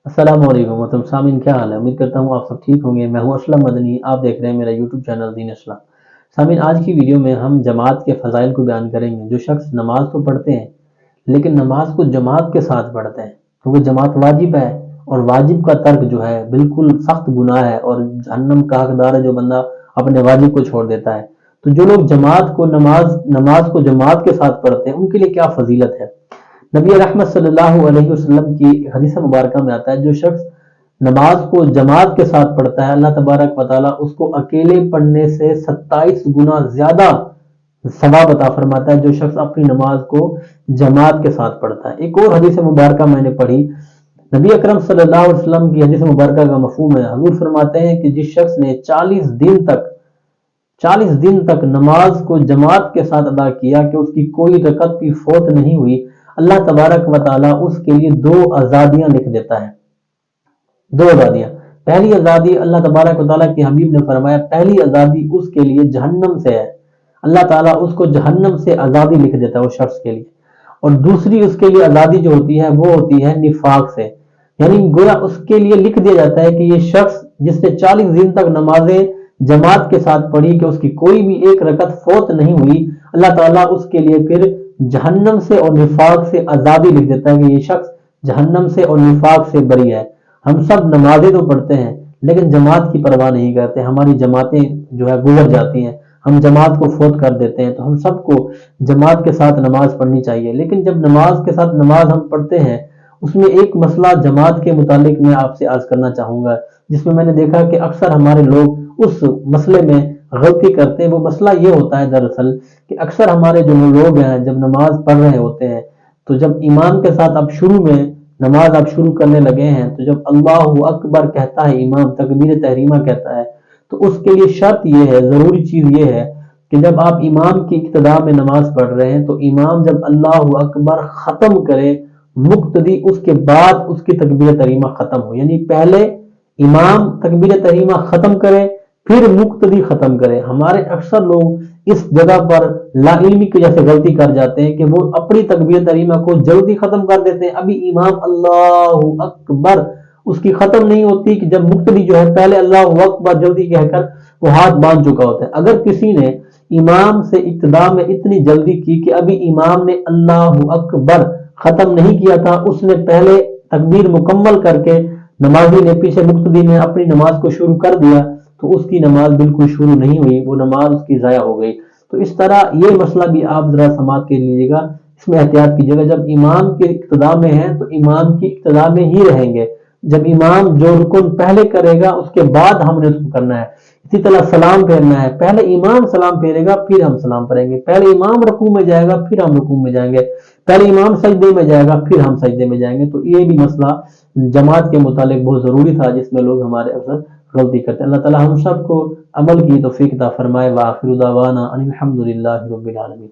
السلام علیکم محترم سامعین، کیا حال ہے؟ امید کرتا ہوں آپ سب ٹھیک ہوں گے۔ میں ہوں اسلم مدنی، آپ دیکھ رہے ہیں میرا یوٹیوب چینل دین اسلام۔ سامعین، آج کی ویڈیو میں ہم جماعت کے فضائل کو بیان کریں گے۔ جو شخص نماز تو پڑھتے ہیں لیکن نماز کو جماعت کے ساتھ پڑھتے ہیں، کیونکہ جماعت واجب ہے، اور واجب کا ترک جو ہے بالکل سخت گناہ ہے، اور جہنم کا حقدار ہے جو بندہ اپنے واجب کو چھوڑ دیتا ہے۔ تو جو لوگ نماز کو جماعت کے ساتھ پڑھتے ہیں، ان کے لیے کیا فضیلت ہے؟ نبی رحمت صلی اللہ علیہ وسلم کی حدیث مبارکہ میں آتا ہے، جو شخص نماز کو جماعت کے ساتھ پڑھتا ہے، اللہ تبارک و تعالیٰ اس کو اکیلے پڑھنے سے 27 گنا زیادہ ثواب عطا فرماتا ہے، جو شخص اپنی نماز کو جماعت کے ساتھ پڑھتا ہے۔ ایک اور حدیث مبارکہ میں نے پڑھی، نبی اکرم صلی اللہ علیہ وسلم کی حدیث مبارکہ کا مفہوم ہے، حضور فرماتے ہیں کہ جس شخص نے 40 دن تک نماز کو جماعت کے ساتھ ادا کیا کہ اس کی کوئی رکعت بھی فوت نہیں ہوئی، اللہ تبارک و تعالیٰ اس کے لیے 2 آزادیاں لکھ دیتا ہے۔ 2 آزادیاں۔ پہلی آزادی، اللہ تبارک و تعالیٰ کے حبیب نے فرمایا، پہلی آزادی اس کے لیے جہنم سے ہے، اللہ تعالیٰ اس کو جہنم سے آزادی لکھ دیتا ہے اس شخص کے لیے۔ اور دوسری اس کے لیے آزادی جو ہوتی ہے وہ ہوتی ہے نفاق سے، یعنی گویا اس کے لیے لکھ دیا جاتا ہے کہ یہ شخص جس نے 40 دن تک نمازیں جماعت کے ساتھ پڑھی کہ اس کی کوئی بھی ایک رکعت فوت نہیں ہوئی، اللہ تعالیٰ اس کے لیے پھر جہنم سے اور نفاق سے آزادی لکھ دیتا ہے کہ یہ شخص جہنم سے اور نفاق سے بری ہے۔ ہم سب نمازیں تو پڑھتے ہیں لیکن جماعت کی پرواہ نہیں کرتے، ہماری جماعتیں جو ہے گزر جاتی ہیں، ہم جماعت کو فوت کر دیتے ہیں۔ تو ہم سب کو جماعت کے ساتھ نماز پڑھنی چاہیے، لیکن جب نماز کے ساتھ نماز ہم پڑھتے ہیں، اس میں ایک مسئلہ جماعت کے متعلق میں آپ سے عرض کرنا چاہوں گا، جس میں نے دیکھا کہ اکثر ہمارے لوگ اس مسئلے میں غلطی کرتے ہیں۔ وہ مسئلہ یہ ہوتا ہے دراصل کہ اکثر ہمارے جو لوگ ہیں جب نماز پڑھ رہے ہوتے ہیں، تو جب امام کے ساتھ اب شروع میں نماز آپ شروع کرنے لگے ہیں، تو جب اللہ اکبر کہتا ہے امام، تکبیر تحریمہ کہتا ہے، تو اس کے لیے شرط یہ ہے، ضروری چیز یہ ہے کہ جب آپ امام کی ابتدا میں نماز پڑھ رہے ہیں تو امام جب اللہ اکبر ختم کرے، مقتدی اس کے بعد اس کی تکبیر تحریمہ ختم ہو، یعنی پہلے امام تکبیر تحریمہ ختم کرے پھر مقتدی ختم کرے۔ ہمارے اکثر لوگ اس جگہ پر لا علمی کی جیسے غلطی کر جاتے ہیں کہ وہ اپنی تکبیر تحریمہ کو جلدی ختم کر دیتے ہیں، ابھی امام اللہ اکبر اس کی ختم نہیں ہوتی کہ جب مقتدی جو ہے پہلے اللہ اکبر جلدی کہہ کر وہ ہاتھ باندھ چکا ہوتا ہے۔ اگر کسی نے امام سے ابتدا میں اتنی جلدی کی کہ ابھی امام نے اللہ اکبر ختم نہیں کیا تھا، اس نے پہلے تکبیر مکمل کر کے نمازی نے پیچھے مقتدی نے اپنی نماز کو شروع کر دیا، تو اس کی نماز بالکل شروع نہیں ہوئی، وہ نماز اس کی ضائع ہو گئی۔ تو اس طرح یہ مسئلہ بھی آپ ذرا سماعت کے لیجیے گا، اس میں احتیاط کیجیے گا۔ جب امام کے اقتداء میں ہیں تو امام کی اقتداء میں ہی رہیں گے، جب امام جو رکن پہلے کرے گا اس کے بعد ہم نے اس کو کرنا ہے۔ اسی طرح سلام پھیرنا ہے، پہلے امام سلام پھیرے گا پھر ہم سلام پھیریں گے، پہلے امام رکوع میں جائے گا پھر ہم رکوع میں جائیں گے، پہلے امام سجدے میں جائے گا پھر ہم سجدے میں جائیں گے۔ تو یہ بھی مسئلہ جماعت کے متعلق بہت ضروری تھا، جس میں لوگ ہمارے اکثر غلطی کرتے ہیں۔ اللہ تعالیٰ ہم سب کو عمل کی توفیق عطا فرمائے۔ وآخر دعوانا ان الحمد للہ رب العالمین۔